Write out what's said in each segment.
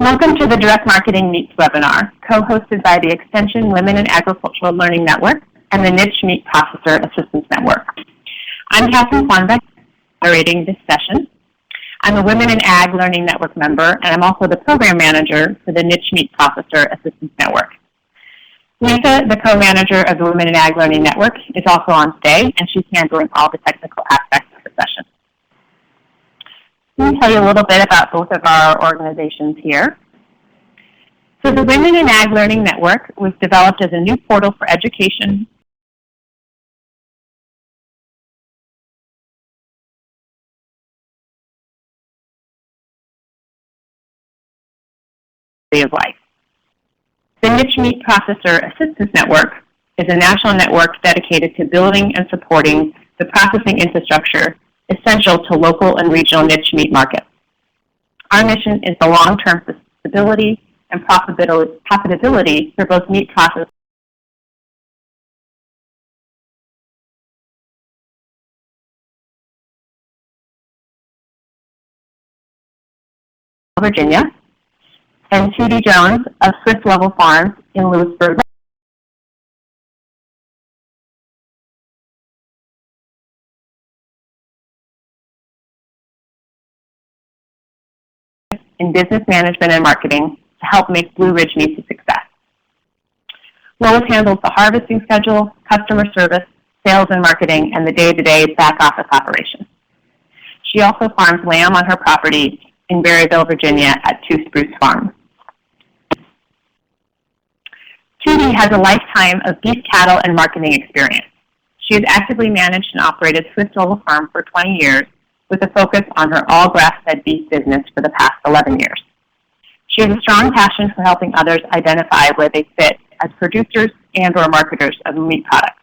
Welcome to the Direct Marketing Meats webinar, co-hosted by the Extension Women in Agricultural Learning Network and the Niche Meat Processor Assistance Network. I'm Catherine Swanbeck, moderating this session. I'm a Women in Ag Learning Network member, and I'm also the Program Manager for the Niche Meat Processor Assistance Network. Lisa, the co-manager of the Women in Ag Learning Network, is also on today, and she's handling all the technical aspects of the session. Let me tell you a little bit about both of our organizations here. So the Women in Ag Learning Network was developed as a new portal for education of life. The Niche Meat Processor Assistance Network is a national network dedicated to building and supporting the processing infrastructure essential to local and regional niche meat markets. Our mission is the long-term stability and profitability for both meat processors in Virginia, and Tootie Jones of Swift Level Farms in Lewisburg, in business management and marketing to help make Blue Ridge Meats a success. Lois handles the harvesting schedule, customer service, sales and marketing, and the day-to-day back office operations. She also farms lamb on her property in Berryville, Virginia at Two Spruce Farm. Tootie has a lifetime of beef cattle and marketing experience. She has actively managed and operated Swift Level Farm for 20 years with a focus on her all grass-fed beef business for the past 11 years. She has a strong passion for helping others identify where they fit as producers and or marketers of meat products.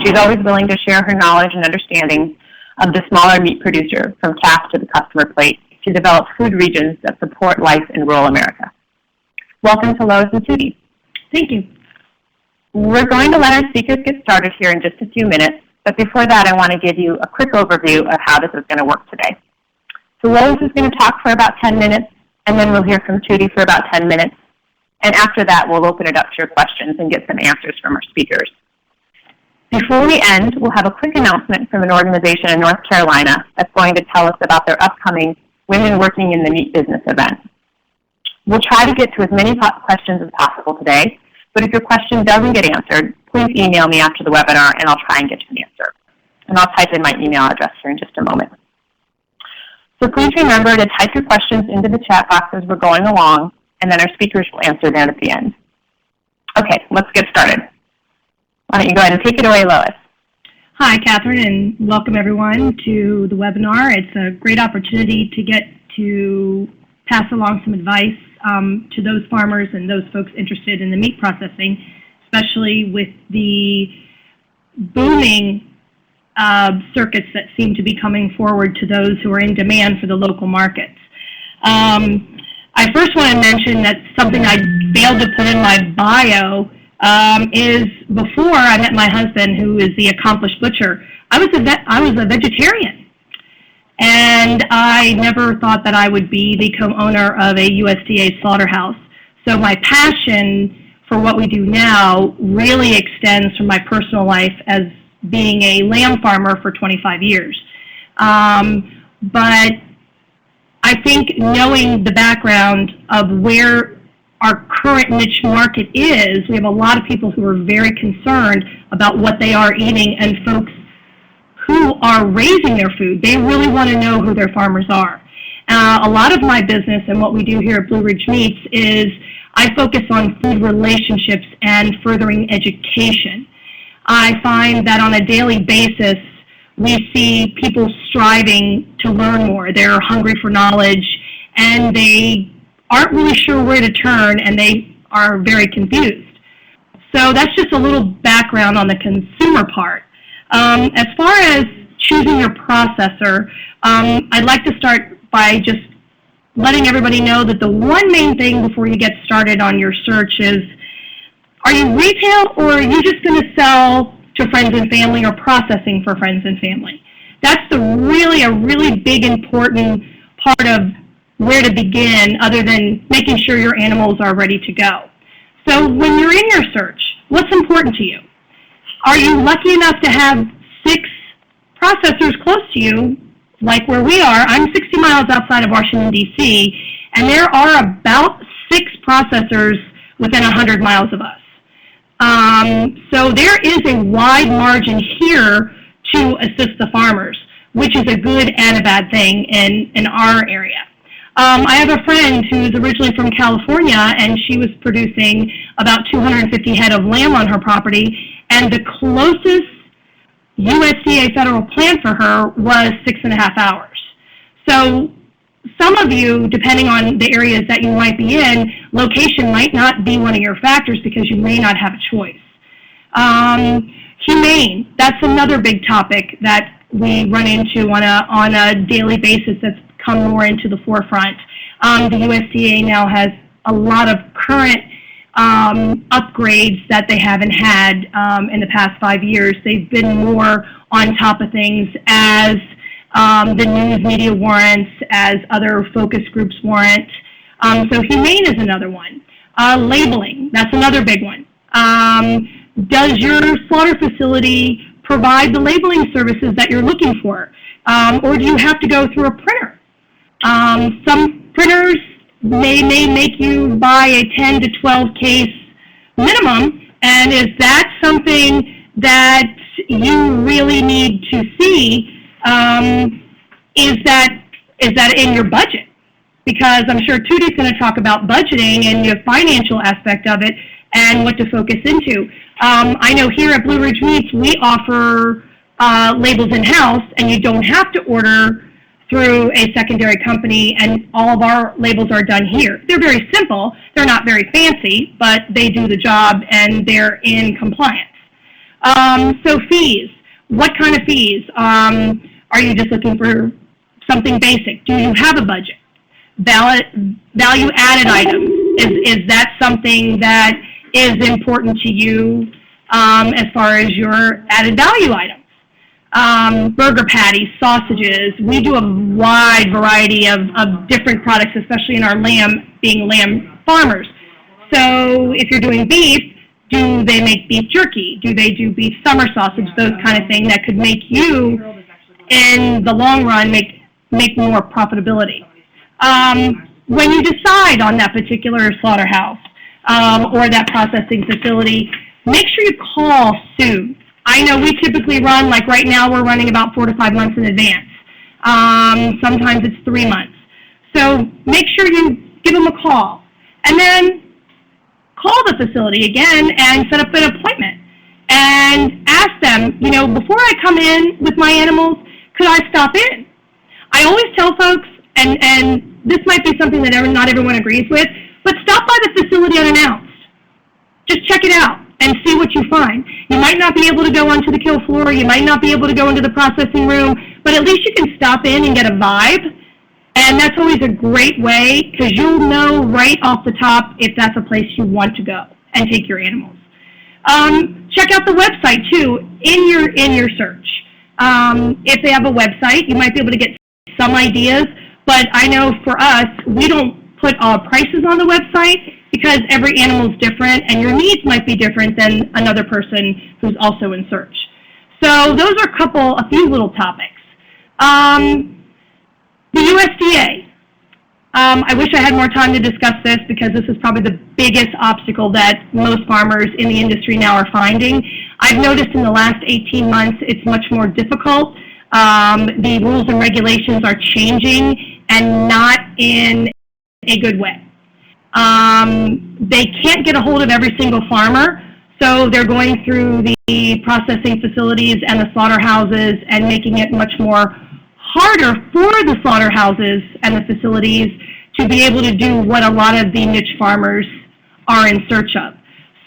She's always willing to share her knowledge and understanding of the smaller meat producer from calf to the customer plate to develop food regions that support life in rural America. Welcome to Lois and Tootie. Thank you. We're going to let our speakers get started here in just a few minutes, but before that I want to give you a quick overview of how this is going to work today. So Lois is going to talk for about 10 minutes, and then we'll hear from Tootie for about 10 minutes. And after that, we'll open it up to your questions and get some answers from our speakers. Before we end, we'll have a quick announcement from an organization in North Carolina that's going to tell us about their upcoming Women Working in the Meat Business event. We'll try to get to as many questions as possible today, but if your question doesn't get answered, please email me after the webinar and I'll try and get you an answer. And I'll type in my email address here in just a moment. So please remember to type your questions into the chat box as we're going along, and then our speakers will answer them at the end. Okay, let's get started. Why don't you go ahead and take it away, Lois. Hi, Catherine, and welcome everyone to the webinar. It's a great opportunity to get to pass along some advice to those farmers and those folks interested in the meat processing, especially with the booming circuits that seem to be coming forward to those who are in demand for the local markets. I first want to mention that something I failed to put in my bio is before I met my husband, who is the accomplished butcher, I was a vegetarian. And I never thought that I would be the co-owner of a USDA slaughterhouse. So my passion for what we do now really extends from my personal life as being a lamb farmer for 25 years. But I think knowing the background of where our current niche market is, we have a lot of people who are very concerned about what they are eating, and folks who are raising their food. They really want to know who their farmers are. A lot of my business and what we do here at Blue Ridge Meats is I focus on food relationships and furthering education. I find that on a daily basis, we see people striving to learn more. They're hungry for knowledge, and they aren't really sure where to turn, and they are very confused. So that's just a little background on the consumer part. As far as choosing your processor, I'd like to start by just letting everybody know that the one main thing before you get started on your search is, are you retail or are you just going to sell to friends and family or processing for friends and family? That's a really big important part of where to begin other than making sure your animals are ready to go. So when you're in your search, what's important to you? Are you lucky enough to have 6 processors close to you, like where we are? I'm 60 miles outside of Washington, D.C., and there are about 6 processors within 100 miles of us. So there is a wide margin here to assist the farmers, which is a good and a bad thing in our area. I have a friend who's originally from California, and she was producing about 250 head of lamb on her property, and the closest USDA federal plant for her was 6.5 hours. So some of you, depending on the areas that you might be in, location might not be one of your factors because you may not have a choice. Humane, that's another big topic that we run into on a daily basis that's come more into the forefront. The USDA now has a lot of current upgrades that they haven't had in the past 5 years. They've been more on top of things as the news media warrants, as other focus groups warrant. So humane is another one. Labeling, that's another big one. Does your slaughter facility provide the labeling services that you're looking for? Or do you have to go through a printer? Some printers may make you buy a 10 to 12 case minimum, and is that something that you really need to see? Is that in your budget? Because I'm sure Tootie's going to talk about budgeting and the financial aspect of it and what to focus into. I know here at Blue Ridge Meats we offer labels in-house, and you don't have to order through a secondary company, and all of our labels are done here. They're very simple. They're not very fancy, but they do the job, and they're in compliance. So fees. What kind of fees? Are you just looking for something basic? Do you have a budget? Value-added items. Is that something that is important to you as far as your added value items? Burger patties, sausages. We do a wide variety of different products, especially in our being lamb farmers. So if you're doing beef, do they make beef jerky? Do they do beef summer sausage? Those kind of things that could make you, in the long run, make more profitability. When you decide on that particular slaughterhouse or that processing facility, make sure you call soon. I know we typically run, like right now, we're running about 4 to 5 months in advance. Sometimes it's 3 months. So make sure you give them a call. And then call the facility again and set up an appointment. And ask them, before I come in with my animals, could I stop in? I always tell folks, and this might be something that not everyone agrees with, but stop by the facility unannounced. Just check it out and see what you find. You might not be able to go onto the kill floor, you might not be able to go into the processing room, but at least you can stop in and get a vibe. And that's always a great way, because you'll know right off the top if that's a place you want to go and take your animals. Check out the website too in your search. If they have a website, you might be able to get some ideas, but I know for us, we don't put prices on the website because every animal is different and your needs might be different than another person who's also in search. So those are a few little topics. The USDA. I wish I had more time to discuss this because this is probably the biggest obstacle that most farmers in the industry now are finding. I've noticed in the last 18 months it's much more difficult. The rules and regulations are changing and not in a good way. They can't get a hold of every single farmer, so they're going through the processing facilities and the slaughterhouses and making it much more harder for the slaughterhouses and the facilities to be able to do what a lot of the niche farmers are in search of.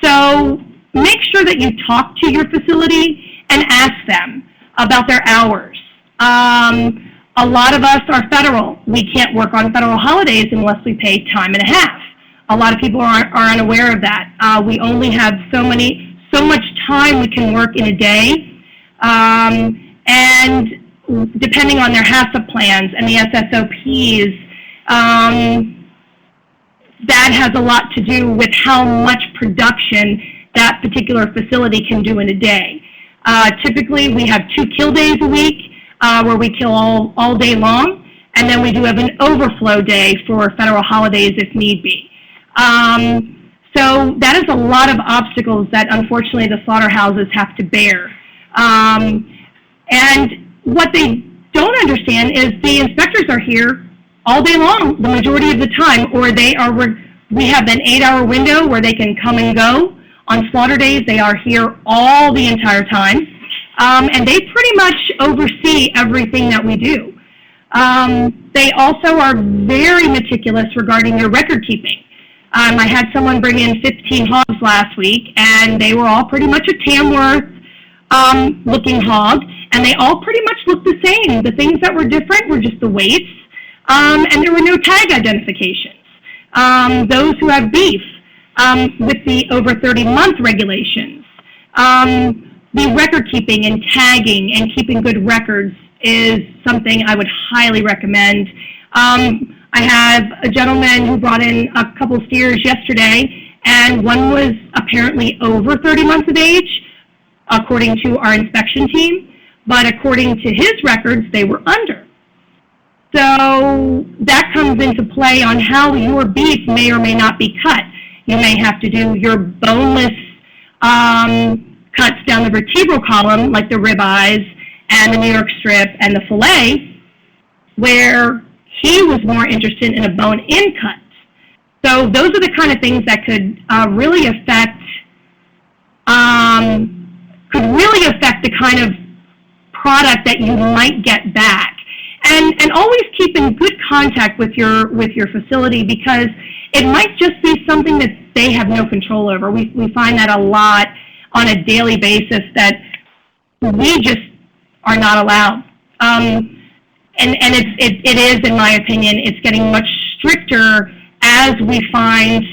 So make sure that you talk to your facility and ask them about their hours. A lot of us are federal. We can't work on federal holidays unless we pay time and a half. A lot of people are unaware of that. We only have so much time we can work in a day, and depending on their HACCP plans and the SSOPs, That has a lot to do with how much production that particular facility can do in a day. Typically, we have 2 kill days a week where we kill all day long, and then we do have an overflow day for federal holidays if need be. So that is a lot of obstacles that, unfortunately, the slaughterhouses have to bear. And what they don't understand is the inspectors are here all day long, the majority of the time, or we have an 8-hour window where they can come and go. On slaughter days, they are here all the entire time, and they pretty much oversee everything that we do. They also are very meticulous regarding their record keeping. I had someone bring in 15 hogs last week, and they were all pretty much a Tamworth looking hog, and they all pretty much looked the same. The things that were different were just the weights, and there were no tag identifications. Those who have beef, with the over 30-month regulations, the record keeping and tagging and keeping good records is something I would highly recommend. I have a gentleman who brought in a couple steers yesterday, and one was apparently over 30 months of age, according to our inspection team, but according to his records, they were under. So that comes into play on how your beef may or may not be cut. You may have to do your boneless cuts down the vertebral column, like the ribeyes and the New York strip and the fillet, where he was more interested in a bone-in cut. So those are the kind of things that could really affect the kind of product that you might get back. And always keep in good contact with your facility, because it might just be something that they have no control over. We find that a lot on a daily basis, that we just are not allowed. And it is, in my opinion, it's getting much stricter as we find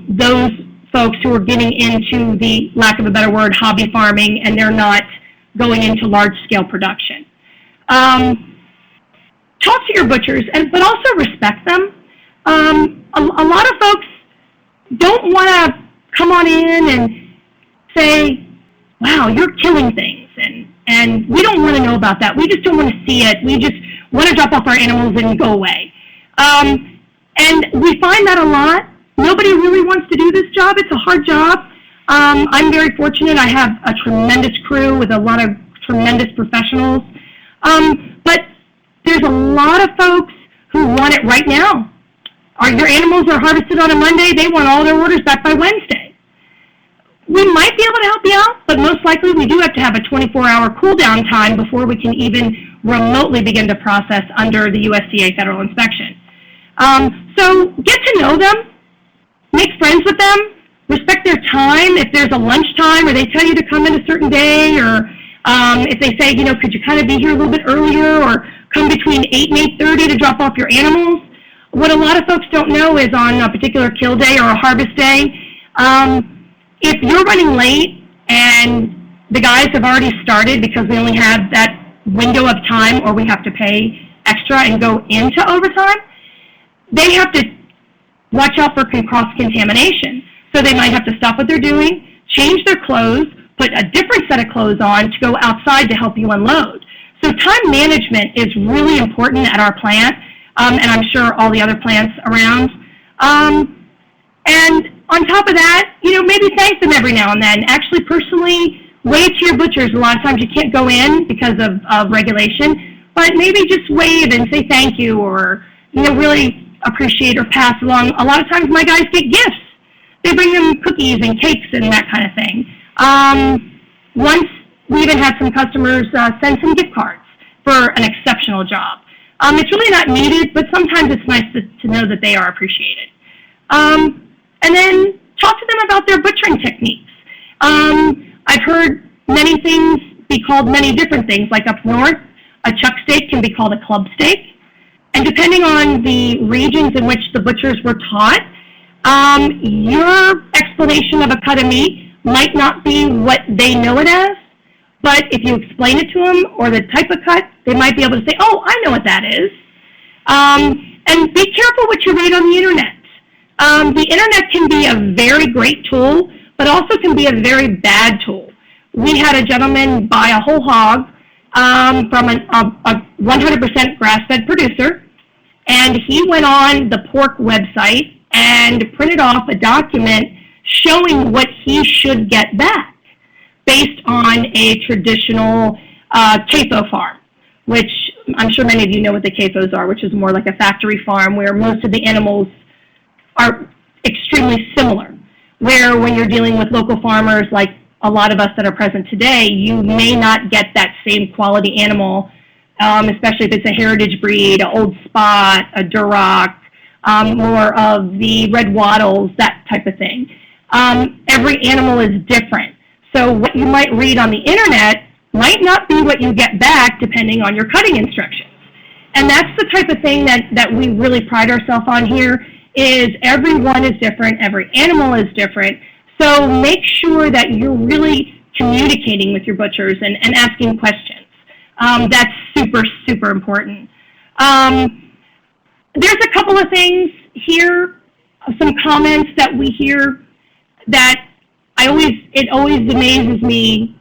those folks who are getting into the, lack of a better word, hobby farming, and they're not going into large-scale production. Talk to your butchers, but also respect them. A lot of folks don't want to come on in and say, wow, you're killing things, and we don't want to know about that. We just don't want to see it. We just want to drop off our animals and go away. And we find that a lot. Nobody really wants to do this job. It's a hard job. I'm very fortunate. I have a tremendous crew with a lot of tremendous professionals. But there's a lot of folks who want it right now. Your animals are harvested on a Monday. They want all their orders back by Wednesday. We might be able to help you out, but most likely we do have to have a 24-hour cool-down time before we can even remotely begin to process under the USDA federal inspection. So get to know them, make friends with them, respect their time. If there's a lunchtime or they tell you to come in a certain day, or if they say, could you kind of be here a little bit earlier, or come between 8 and 8:30 to drop off your animals. What a lot of folks don't know is on a particular kill day or a harvest day, if you're running late and the guys have already started because we only have that window of time, or we have to pay extra and go into overtime, they have to watch out for cross-contamination. So they might have to stop what they're doing, change their clothes, put a different set of clothes on to go outside to help you unload. So time management is really important at our plant, and I'm sure all the other plants around. And on top of that, maybe thank them every now and then. Actually, personally, wave to your butchers. A lot of times you can't go in because of regulation, but maybe just wave and say thank you, or really appreciate or pass along. A lot of times my guys get gifts. They bring them cookies and cakes and that kind of thing. Once we even had some customers send some gift cards for an exceptional job. It's really not needed, but sometimes it's nice to know that they are appreciated. And then talk to them about their butchering techniques. I've heard many things be called many different things, like up north, a chuck steak can be called a club steak. And depending on the regions in which the butchers were taught, your explanation of a cut of meat might not be what they know it as, but if you explain it to them, or the type of cut, they might be able to say, oh, I know what that is. And be careful what you read on the internet. The internet can be a very great tool, but also can be a very bad tool. We had a gentleman buy a whole hog from a 100% grass-fed producer, and he went on the pork website and printed off a document showing what he should get back based on a traditional CAFO farm, which I'm sure many of you know what the CAFOs are, which is more like a factory farm where most of the animals are extremely similar, where when you're dealing with local farmers like a lot of us that are present today, you may not get that same quality animal, especially if it's a heritage breed, an old spot, a Duroc, more of the red wattles, that type of thing. Every animal is different. So what you might read on the internet might not be what you get back depending on your cutting instructions. And that's the type of thing that we really pride ourselves on here, is everyone is different, every animal is different. So make sure that you're really communicating with your butchers and asking questions. That's super, super important. There's a couple of things here, some comments that we hear that it always amazes me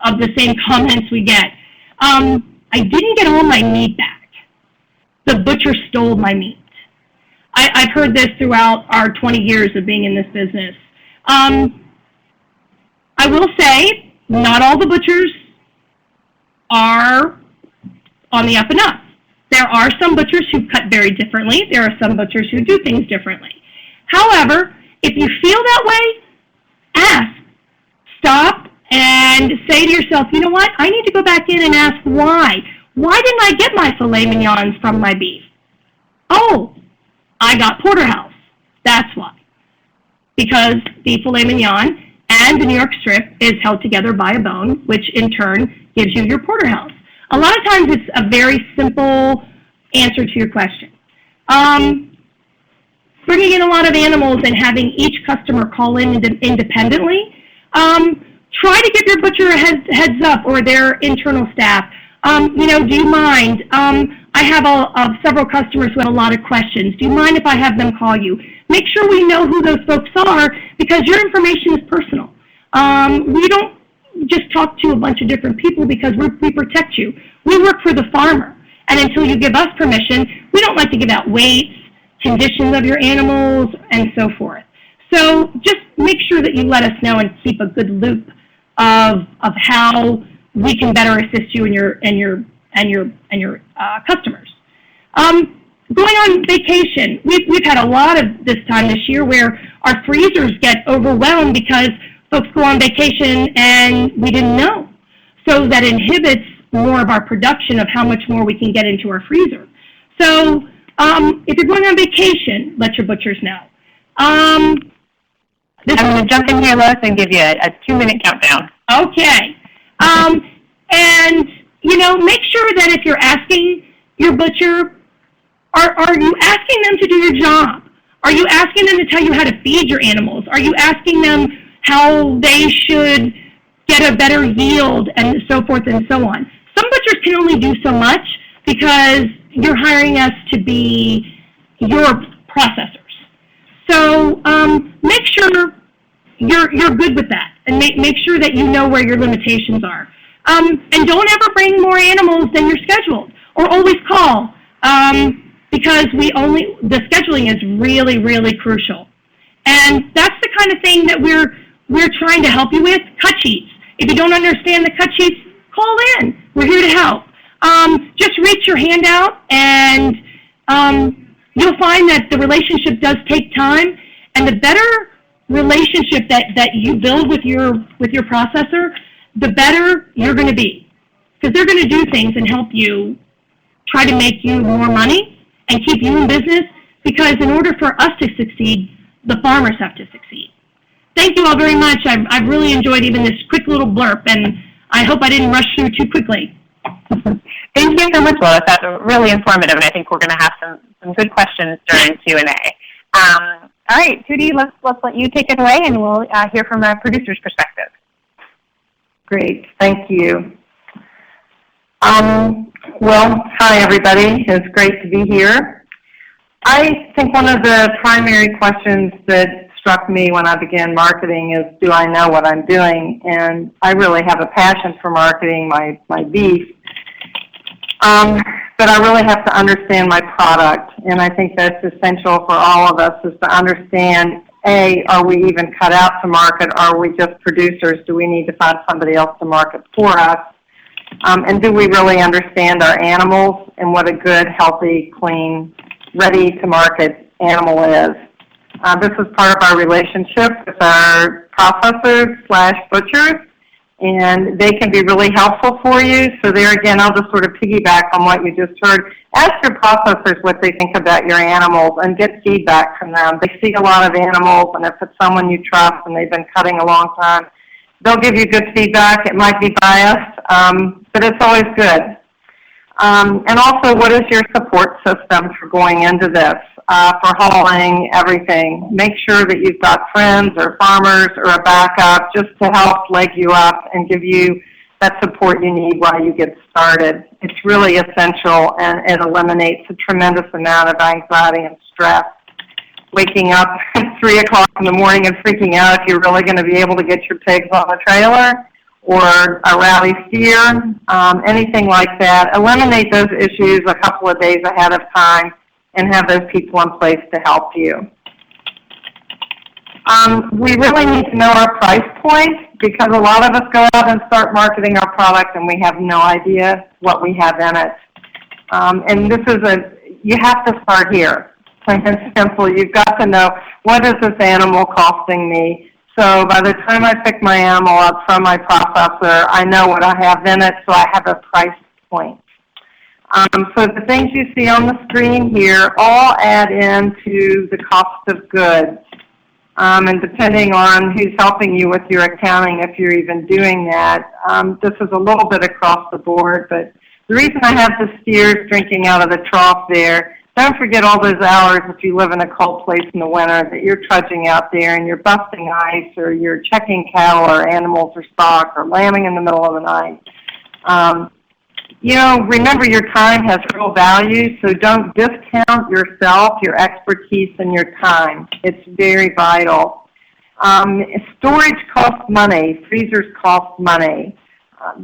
of the same comments we get. I didn't get all my meat back. The butcher stole my meat. I've heard this throughout our 20 years of being in this business. I will say, not all the butchers are on the up and up. There are some butchers who cut very differently. There are some butchers who do things differently. However, if you feel that way, ask. Stop and say to yourself, you know what? I need to go back in and ask why. Why didn't I get my filet mignons from my beef? Oh, I got porterhouse. That's why. Because the filet mignon and the New York strip is held together by a bone, which in turn gives you your porterhouse. A lot of times it's a very simple answer to your question. Bringing in a lot of animals and having each customer call in independently, try to give your butcher a heads up, or their internal staff. Do you mind? I have several customers who have a lot of questions. Do you mind if I have them call you? Make sure we know who those folks are, because your information is personal. We don't just talk to a bunch of different people because we protect you. We work for the farmer, and until you give us permission, we don't like to give out weights, conditions of your animals, and so forth. So just make sure that you let us know and keep a good loop of how we can better assist you and your customers. Going on vacation, we've had a lot of this time this year where our freezers get overwhelmed because folks go on vacation and we didn't know. So that inhibits more of our production of how much more we can get into our freezer. So if you're going on vacation, let your butchers know. I'm going to jump in here, Lois, and give you a 2-minute countdown. Okay. And, make sure that if you're asking your butcher, are you asking them to do your job? Are you asking them to tell you how to feed your animals? Are you asking them how they should get a better yield, and so forth and so on? Some butchers can only do so much because you're hiring us to be your processors. So make sure you're good with that, and make sure that you know where your limitations are. And don't ever bring more animals than you're scheduled, or always call, because the scheduling is really, really crucial. And that's the kind of thing that we're trying to help you with. Cut sheets. If you don't understand the cut sheets, call in. We're here to help. Just reach your hand out, and you'll find that the relationship does take time, and the better relationship that you build with your processor, the better you're going to be, because they're going to do things and help you try to make you more money and keep you in business, because in order for us to succeed, the farmers have to succeed. Thank you all very much. I've really enjoyed even this quick little blurb, and I hope I didn't rush through too quickly. Thank you so much, Lois. That's really informative, and I think we're going to have some good questions during Q&A. All right, Tootie, let's let you take it away, and we'll hear from a producer's perspective. Great, thank you. Well, hi everybody. It's great to be here. I think one of the primary questions that struck me when I began marketing is, do I know what I'm doing? And I really have a passion for marketing my beef. But I really have to understand my product, and I think that's essential for all of us, is to understand, A, are we even cut out to market? Are we just producers? Do we need to find somebody else to market for us? And do we really understand our animals and what a good, healthy, clean, ready-to-market animal is? This is part of our relationship with our processors/butchers, and they can be really helpful for you. So there again, I'll just sort of piggyback on what you just heard. Ask your processors what they think about your animals and get feedback from them. They see a lot of animals, and if it's someone you trust and they've been cutting a long time, they'll give you good feedback. It might be biased, but it's always good. And also, what is your support system for going into this, for hauling, everything? Make sure that you've got friends or farmers or a backup just to help leg you up and give you that support you need while you get started. It's really essential, and it eliminates a tremendous amount of anxiety and stress. Waking up at 3 o'clock in the morning and freaking out if you're really going to be able to get your pigs on the trailer, or a rally steer, anything like that. Eliminate those issues a couple of days ahead of time and have those people in place to help you. We really need to know our price point, because a lot of us go out and start marketing our product and we have no idea what we have in it. And this is you have to start here, plain and simple. You've got to know, what is this animal costing me? So by the time I pick my animal up from my processor, I know what I have in it, so I have a price point. So the things you see on the screen here all add into the cost of goods. And depending on who's helping you with your accounting, if you're even doing that, this is a little bit across the board. But the reason I have the steers drinking out of the trough there, don't forget all those hours if you live in a cold place in the winter that you're trudging out there and you're busting ice, or you're checking cattle or animals or stock, or lambing in the middle of the night. Remember, your time has real value, so don't discount yourself, your expertise, and your time. It's very vital. Storage costs money. Freezers cost money.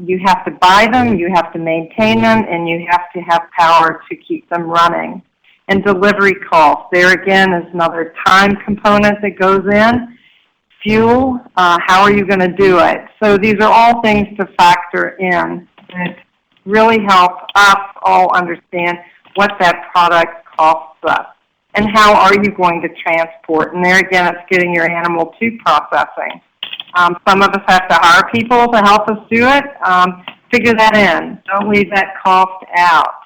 You have to buy them, you have to maintain them, and you have to have power to keep them running. And delivery costs. There again is another time component that goes in. Fuel, how are you going to do it? So these are all things to factor in that really help us all understand what that product costs us and how are you going to transport. And there again, it's getting your animal to processing. Some of us have to hire people to help us do it. Figure that in. Don't leave that cost out.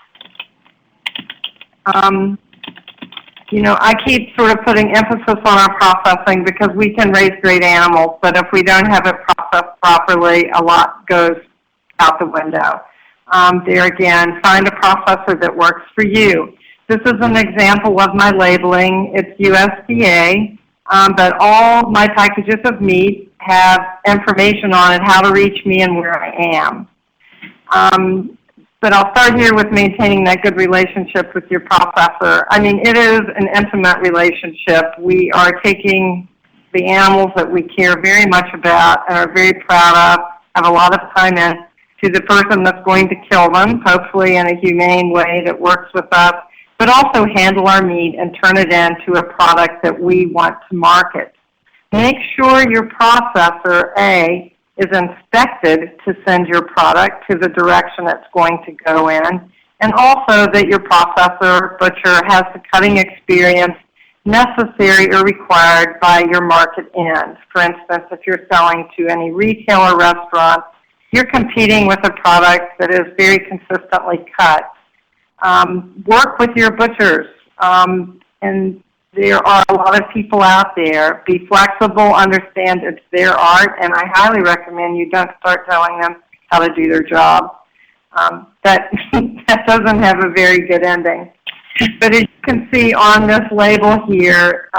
I keep sort of putting emphasis on our processing because we can raise great animals, but if we don't have it processed properly, a lot goes out the window. There again, find a processor that works for you. This is an example of my labeling. It's USDA, but all my packages of meat have information on it, how to reach me and where I am. But I'll start here with maintaining that good relationship with your processor. I mean, it is an intimate relationship. We are taking the animals that we care very much about and are very proud of, have a lot of time in, to the person that's going to kill them, hopefully in a humane way that works with us, but also handle our meat and turn it into a product that we want to market. Make sure your processor, A, is inspected to send your product to the direction it's going to go in, and also that your processor, butcher, has the cutting experience necessary or required by your market end. For instance, if you're selling to any retail or restaurant, you're competing with a product that is very consistently cut. Work with your butchers, and there are a lot of people out there. Be flexible, understand it's their art, and I highly recommend you don't start telling them how to do their job. That doesn't have a very good ending. But as you can see on this label here,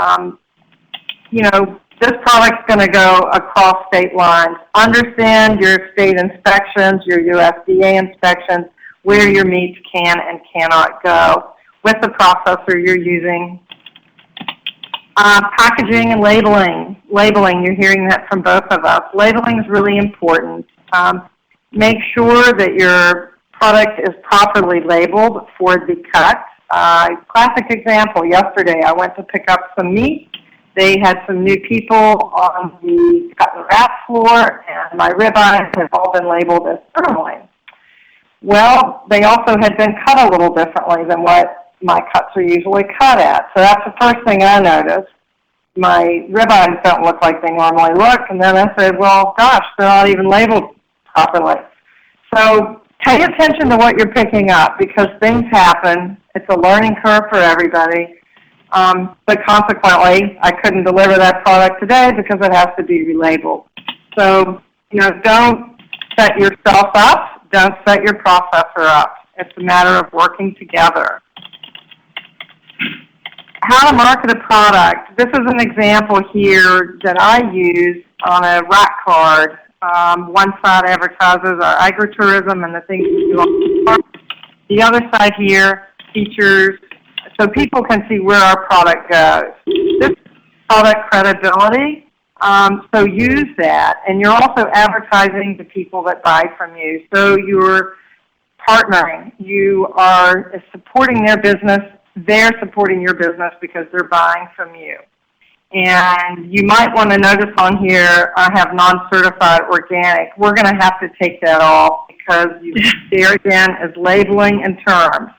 this product's going to go across state lines. Understand your state inspections, your USDA inspections, where your meats can and cannot go. with the processor you're using. Packaging and labeling. Labeling, you're hearing that from both of us. Labeling is really important. Make sure that your product is properly labeled for the cut. Classic example, yesterday I went to pick up some meat. They had some new people on the cut and wrap floor, and my ribeyes have all been labeled as sirloin. Well, they also had been cut a little differently than what my cuts are usually cut at. So that's the first thing I noticed. My ribeyes don't look like they normally look, and then I said, well, gosh, they're not even labeled properly. So pay attention to what you're picking up, because things happen. It's a learning curve for everybody. But consequently, I couldn't deliver that product today because it has to be relabeled. So, don't set yourself up. Don't set your processor up. It's a matter of working together. How to market a product. This is an example here that I use on a rack card. One side advertises our agritourism and the things we do on the farm. The other side here features, so people can see where our product goes. This is product credibility, so use that. And you're also advertising to people that buy from you. So you're partnering. You are supporting their business. They're supporting your business because they're buying from you. And you might want to notice on here, I have non-certified organic. We're going to have to take that off because there again is labeling and terms.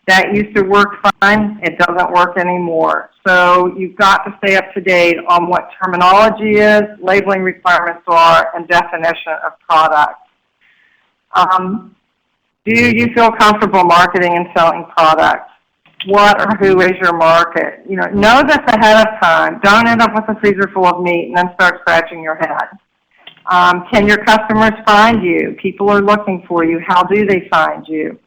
That used to work fine. It doesn't work anymore. So you've got to stay up to date on what terminology is, labeling requirements are, and definition of product. Do you feel comfortable marketing and selling products? What or who is your market? Know this ahead of time. Don't end up with a freezer full of meat and then start scratching your head. Can your customers find you? People are looking for you. How do they find you?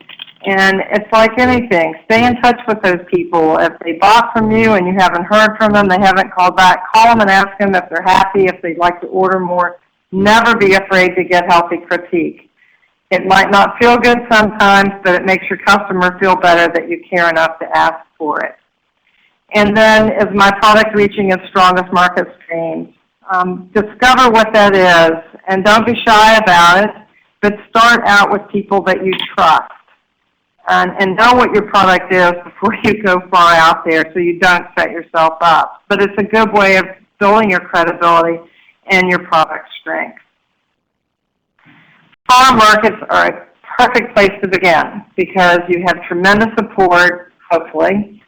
And it's like anything. Stay in touch with those people. If they bought from you and you haven't heard from them, they haven't called back, call them and ask them if they're happy, if they'd like to order more. Never be afraid to get healthy critique. It might not feel good sometimes, but it makes your customer feel better that you care enough to ask for it. And then, is my product reaching its strongest market streams? Discover what that is, and don't be shy about it, but start out with people that you trust. And know what your product is before you go far out there so you don't set yourself up. But it's a good way of building your credibility and your product strength. Farm markets are a perfect place to begin because you have tremendous support, hopefully,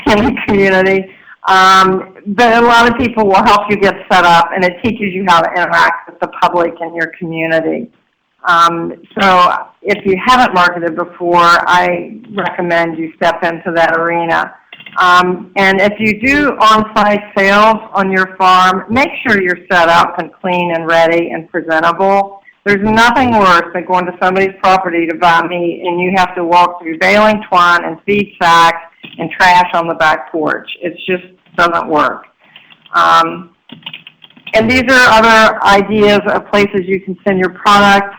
in the community. But a lot of people will help you get set up, and it teaches you how to interact with the public in your community. So if you haven't marketed before, I recommend you step into that arena. And if you do on-site sales on your farm, make sure you're set up and clean and ready and presentable. There's nothing worse than going to somebody's property to buy meat and you have to walk through baling twine and feed sacks and trash on the back porch. It just doesn't work. And these are other ideas of places you can send your product.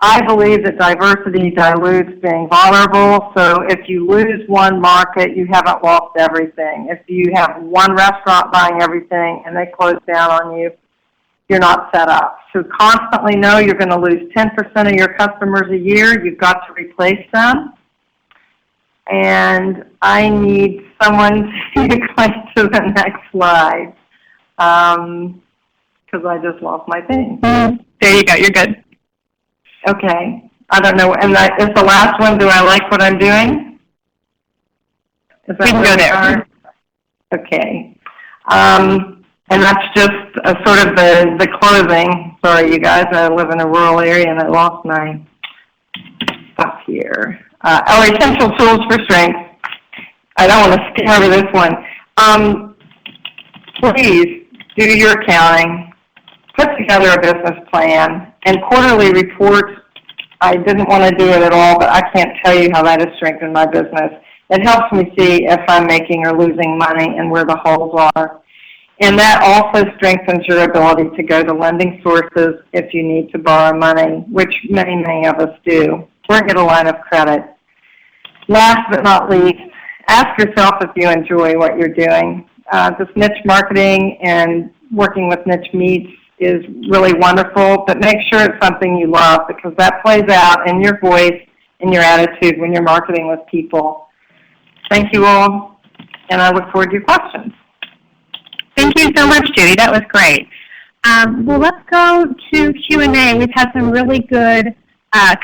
I believe that diversity dilutes being vulnerable. So if you lose one market, you haven't lost everything. If you have one restaurant buying everything and they close down on you, you're not set up. So constantly know you're going to lose 10% of your customers a year. You've got to replace them. And I need someone to go to the next slide because I just lost my thing. There you go. You're good. Okay. I don't know. And that is the last one. Do I like what I'm doing? Is that we can go there. Okay. And that's just sort of the closing. Sorry, you guys. I live in a rural area and I lost my stuff here. Essential tools for strength. I don't want to skip over this one. Please do your accounting. Put together a business plan and quarterly reports. I didn't want to do it at all, but I can't tell you how that has strengthened my business. It helps me see if I'm making or losing money and where the holes are. And that also strengthens your ability to go to lending sources if you need to borrow money, which many, many of us do, or get a line of credit. Last but not least, ask yourself if you enjoy what you're doing. This niche marketing and working with niche meats is really wonderful, but make sure it's something you love, because that plays out in your voice and your attitude when you're marketing with people. Thank you all, and I look forward to your questions. Thank you so much, Judy. That was great. Well, let's go to Q&A. We've had some really good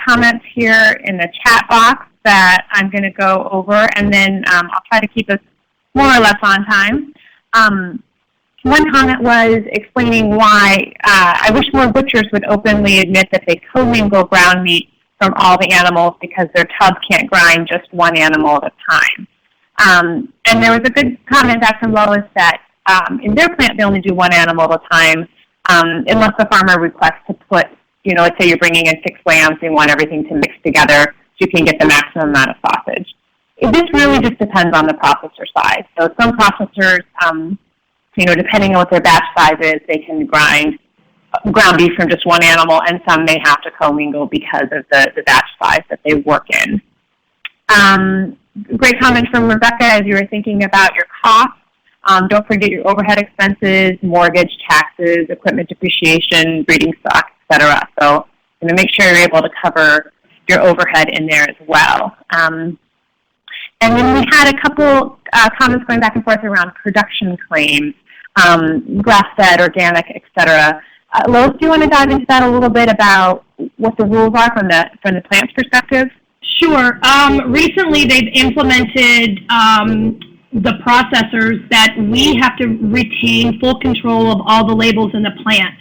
comments here in the chat box that I'm going to go over, and then I'll try to keep us more or less on time. One comment was explaining why I wish more butchers would openly admit that they commingle ground meat from all the animals because their tub can't grind just one animal at a time. And there was a good comment back from Lois that in their plant they only do one animal at a time, unless the farmer requests to put, let's say you're bringing in 6 lambs and you want everything to mix together so you can get the maximum amount of sausage. This really just depends on the processor size. So some processors, depending on what their batch size is, they can grind ground beef from just one animal, and some may have to commingle because of the batch size that they work in. Great comment from Rebecca as you were thinking about your costs. Don't forget your overhead expenses, mortgage, taxes, equipment depreciation, breeding stock, etc. So make sure you're able to cover your overhead in there as well. And then we had a couple comments going back and forth around production claims, grass-fed, organic, etc. Lois, do you want to dive into that a little bit about what the rules are from the plant's perspective? Sure. Recently, they've implemented the processors that we have to retain full control of all the labels in the plant.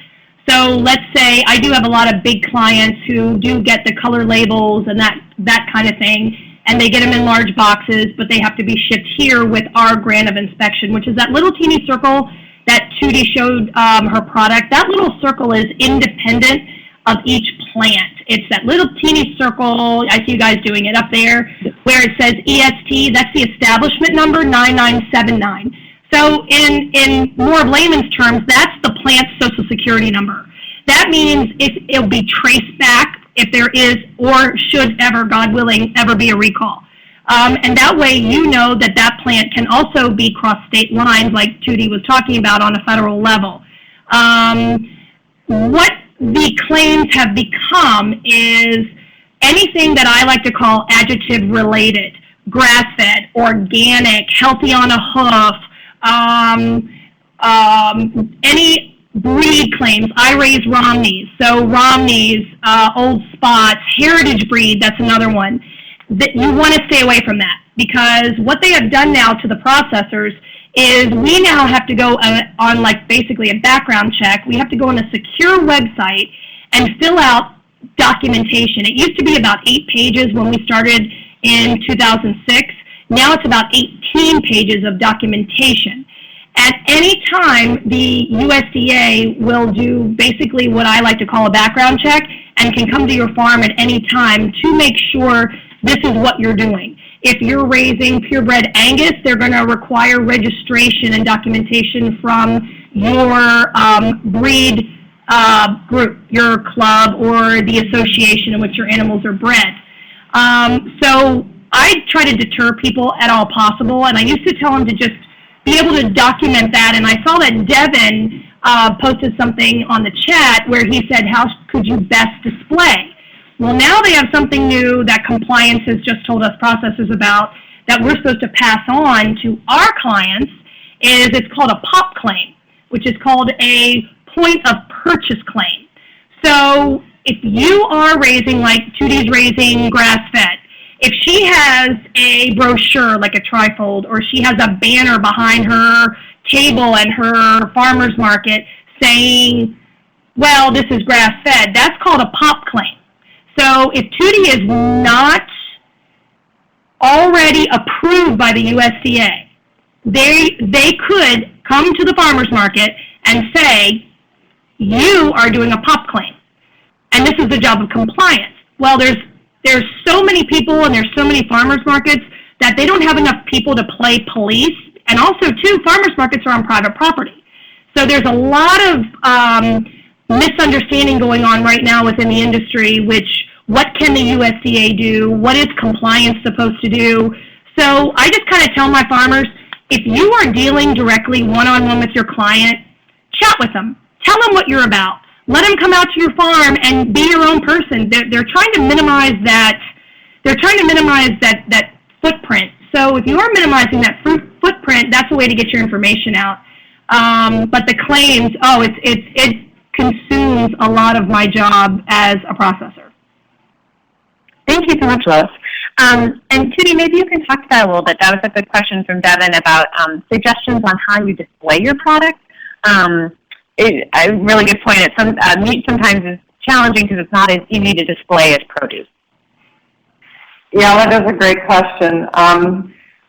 So let's say I do have a lot of big clients who do get the color labels and that kind of thing, and they get them in large boxes, but they have to be shipped here with our grant of inspection, which is that little teeny circle that Tootie showed her product. That little circle is independent of each plant. It's that little teeny circle, I see you guys doing it up there, where it says EST, that's the establishment number, 9979. So in more of layman's terms, that's the plant's social security number. That means it'll be traced back if there is or should ever, God willing, ever be a recall. And that way you know that plant can also be cross state lines like Tootie was talking about on a federal level. What the claims have become is anything that I like to call adjective related, grass-fed, organic, healthy on a hoof, any breed claims. I raise Romneys, so Romneys, Old Spots, heritage breed, that's another one. That you want to stay away from that, because what they have done now to the processors is we now have to go on like basically a background check. We have to go on a secure website and fill out documentation. It used to be about 8 pages when we started in 2006. Now it's about 18 pages of documentation. At any time, the USDA will do basically what I like to call a background check and can come to your farm at any time to make sure this is what you're doing. If you're raising purebred Angus, they're going to require registration and documentation from your breed group, your club, or the association in which your animals are bred. So I try to deter people at all possible, and I used to tell them to just be able to document that. And I saw that Devin posted something on the chat where he said, how could you best display? Well, now they have something new that compliance has just told us processors about that we're supposed to pass on to our clients. It's called a POP claim, which is called a point of purchase claim. So if you are raising, like Tootie's raising grass-fed, if she has a brochure like a trifold, or she has a banner behind her table and her farmer's market saying, well, this is grass-fed, that's called a POP claim. So if Tootie is not already approved by the USDA, they could come to the farmer's market and say, you are doing a POP claim, and this is the job of compliance. Well, there's so many people and there's so many farmers markets that they don't have enough people to play police. And also, too, farmers markets are on private property. So there's a lot of misunderstanding going on right now within the industry, which what can the USDA do? What is compliance supposed to do? So I just kind of tell my farmers, if you are dealing directly one-on-one with your client, chat with them. Tell them what you're about. Let them come out to your farm and be your own person. They're trying to minimize that. They're trying to minimize that footprint. So if you are minimizing that footprint, that's a way to get your information out. But the claims, it consumes a lot of my job as a processor. Thank you so much, Lois. And Tootie, maybe you can talk to that a little bit. That was a good question from Devin about suggestions on how you display your product. A really good point. Meat sometimes is challenging because it's not as easy to display as produce. Yeah, that is a great question.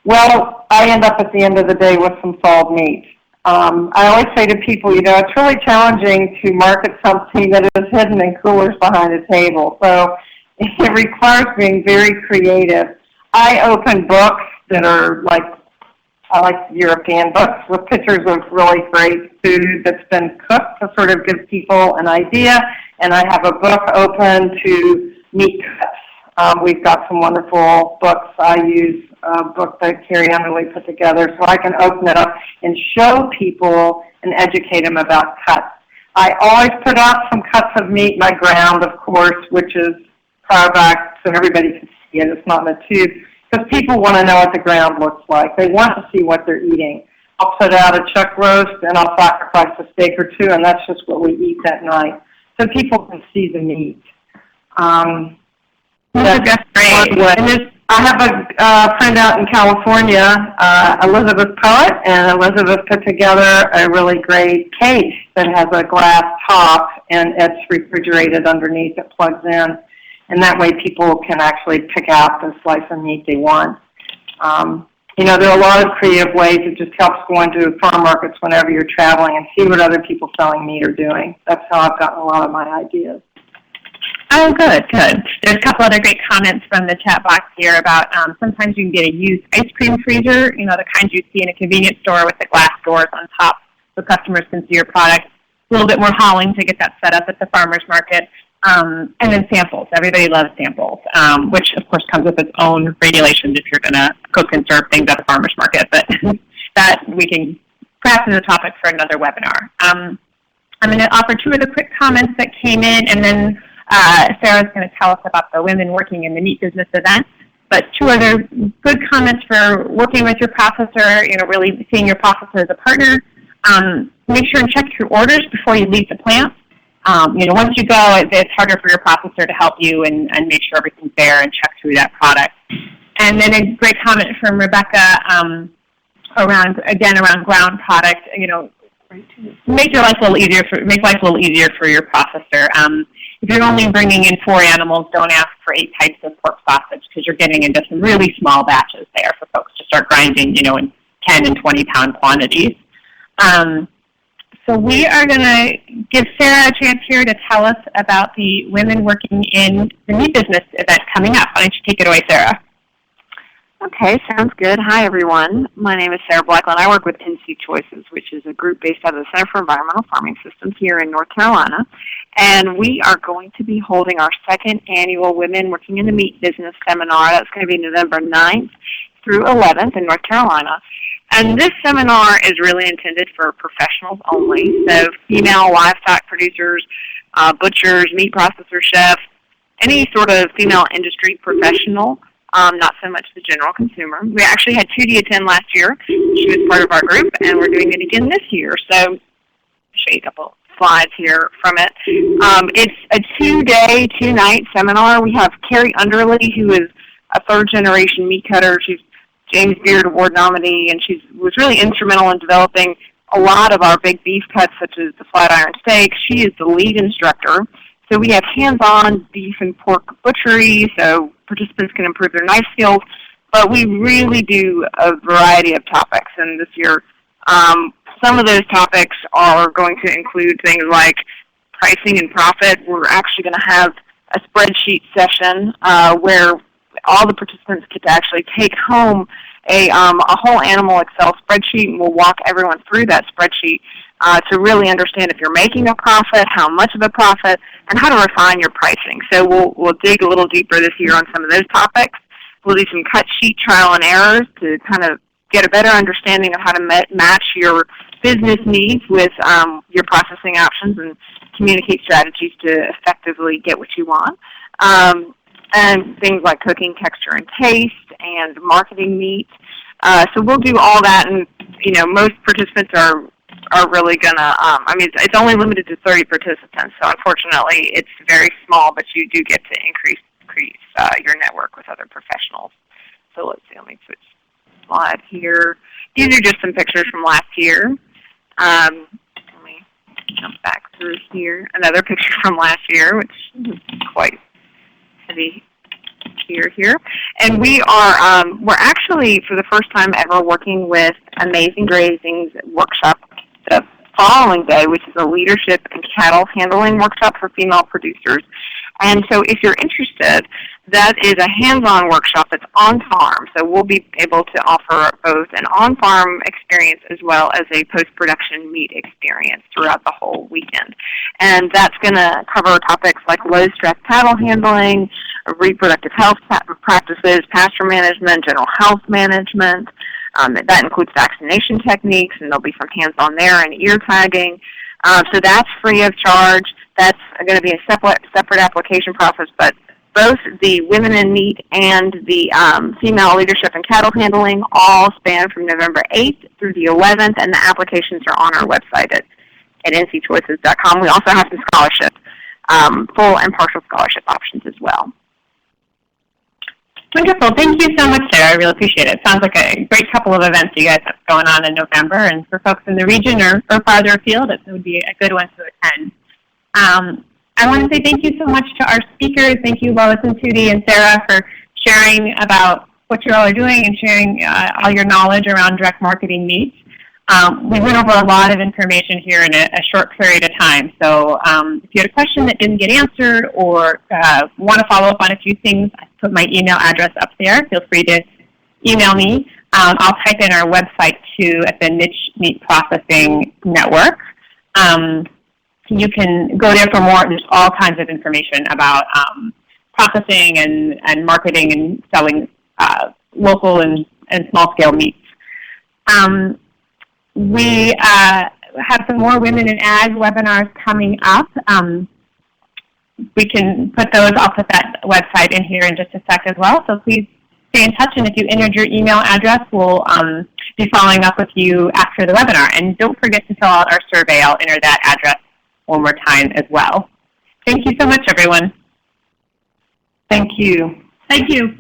Well, I end up at the end of the day with some thawed meat. I always say to people, it's really challenging to market something that is hidden in coolers behind a table. So it requires being very creative. I open books that are I like European books with pictures of really great food that's been cooked to sort of give people an idea. And I have a book open to meat cuts. We've got some wonderful books. I use a book that Carrie Underley put together so I can open it up and show people and educate them about cuts. I always put out some cuts of meat in my ground, of course, which is far back so everybody can see it. It's not in a tube. Because people want to know what the ground looks like. They want to see what they're eating. I'll put out a chuck roast and I'll sacrifice a steak or two, and that's just what we eat that night. So people can see the meat. That's great. I have a friend out in California, Elizabeth Poet, and Elizabeth put together a really great case that has a glass top, and it's refrigerated underneath. It plugs in. And that way people can actually pick out the slice of meat they want. There are a lot of creative ways. It just helps go into farm markets whenever you're traveling and see what other people selling meat are doing. That's how I've gotten a lot of my ideas. Oh, good. There's a couple other great comments from the chat box here about sometimes you can get a used ice cream freezer, the kinds you see in a convenience store with the glass doors on top so customers can see your product. A little bit more hauling to get that set up at the farmer's market. And then samples. Everybody loves samples, which, of course, comes with its own regulations if you're going to cook and serve things at the farmer's market. But that we can perhaps as a topic for another webinar. I'm going to offer two of the quick comments that came in, and then Sarah's going to tell us about the Women Working in the Meat Business event. But two other good comments for working with your processor, really seeing your processor as a partner. Make sure and check your orders before you leave the plant. Once you go, it's harder for your processor to help you and make sure everything's there and check through that product. And then a great comment from Rebecca around ground product. Make life a little easier for your processor. If you're only bringing in 4 animals, don't ask for 8 types of pork sausage because you're getting into some really small batches there for folks to start grinding, in 10 and 20 pound quantities. So we are going to give Sarah a chance here to tell us about the Women Working in the Meat Business event coming up. Why don't you take it away, Sarah? Okay, sounds good. Hi, everyone. My name is Sarah Blackland. I work with NC Choices, which is a group based out of the Center for Environmental Farming Systems here in North Carolina. And we are going to be holding our 2nd annual Women Working in the Meat Business seminar. That's going to be November 9th through 11th in North Carolina. And this seminar is really intended for professionals only, so female livestock producers, butchers, meat processors, chefs, any sort of female industry professional, not so much the general consumer. We actually had Tootie attend last year. She was part of our group, and we're doing it again this year. So I'll show you a couple slides here from it. It's a 2-day, 2-night seminar. We have Carrie Underley, who is a 3rd-generation meat cutter. She's James Beard Award nominee, and she was really instrumental in developing a lot of our big beef cuts, such as the flat iron steak. She is the lead instructor. So we have hands-on beef and pork butchery, so participants can improve their knife skills. But we really do a variety of topics, and this year some of those topics are going to include things like pricing and profit. We're actually going to have a spreadsheet session where all the participants get to actually take home a whole animal Excel spreadsheet, and we'll walk everyone through that spreadsheet to really understand if you're making a profit, how much of a profit, and how to refine your pricing. So we'll dig a little deeper this year on some of those topics. We'll do some cut sheet trial and errors to kind of get a better understanding of how to match your business needs with your processing options and communicate strategies to effectively get what you want. And things like cooking, texture, and taste, and marketing meat. So we'll do all that, and most participants are really gonna. It's only limited to 30 participants, so unfortunately it's very small. But you do get to increase your network with other professionals. So let's see. Let me switch slide here. These are just some pictures from last year. Let me jump back through here. Another picture from last year, which is quite heavy here. And we're actually, for the first time ever, working with Amazing Grazing's workshop the following day, which is a leadership and cattle handling workshop for female producers. And so if you're interested, that is a hands-on workshop that's on-farm. So we'll be able to offer both an on-farm experience as well as a post-production meat experience throughout the whole weekend. And that's going to cover topics like low-stress cattle handling, reproductive health practices, pasture management, general health management. That includes vaccination techniques, and there'll be some hands-on there and ear tagging. So that's free of charge. That's going to be a separate application process, but both the Women in Meat and the Female Leadership and Cattle Handling all span from November 8th through the 11th, and the applications are on our website at ncchoices.com. We also have some scholarship, full and partial scholarship options as well. Wonderful. Thank you so much, Sarah. I really appreciate it. Sounds like a great couple of events you guys have going on in November, and for folks in the region or farther afield, it would be a good one to attend. I want to say thank you so much to our speakers. Thank you, Lois and Tootie and Sarah, for sharing about what you all are doing and sharing all your knowledge around direct marketing meats. We went over a lot of information here in a short period of time. So if you had a question that didn't get answered or want to follow up on a few things, I put my email address up there. Feel free to email me. I'll type in our website, too, at the Niche Meat Processing Network. You can go there for more. There's all kinds of information about processing and marketing and selling local and small-scale meats. We have some more Women in Ag webinars coming up. We can put those, I'll put that website in here in just a sec as well, so please stay in touch, and if you entered your email address, we'll be following up with you after the webinar. And don't forget to fill out our survey. I'll enter that address one more time as well. Thank you so much, everyone. Thank you. Thank you.